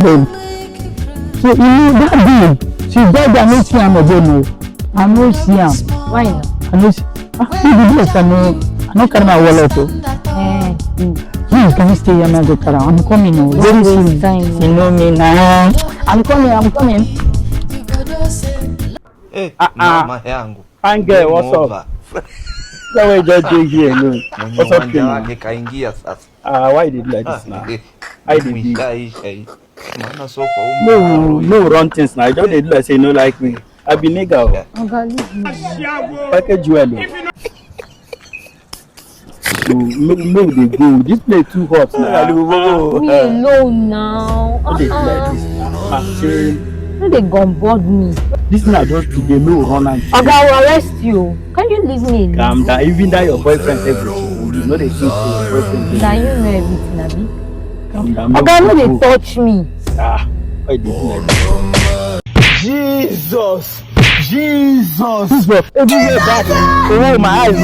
Babe. So you know that day, she died. I no see am again. I no see am. Why not? I no see. I no carry my wallet. Please, can you stay here now, Dokara? I'm coming now. Very soon. You know me now. I'm coming. Hey, mama yangu. Fine girl, what's up? That way just dey here alone. What's up, you wake kaingia sasa. Why you did like this now? I did this. Mana so kwa no run things now. I don't do like say you no like me. I be nigga. Package well. So make they go. This place too hot now. Me alone now. What they do like this now? No, they gon board me. This now just they no run and Oga, I will arrest you. Can you leave me alone? calm down. Even that your boyfriend everything. You know they think your boyfriend. Now you know everything, Abi. Calm down. Oga, no dey touch me. Why they do like this? Jesus. Everywhere back. Oh, my eyes.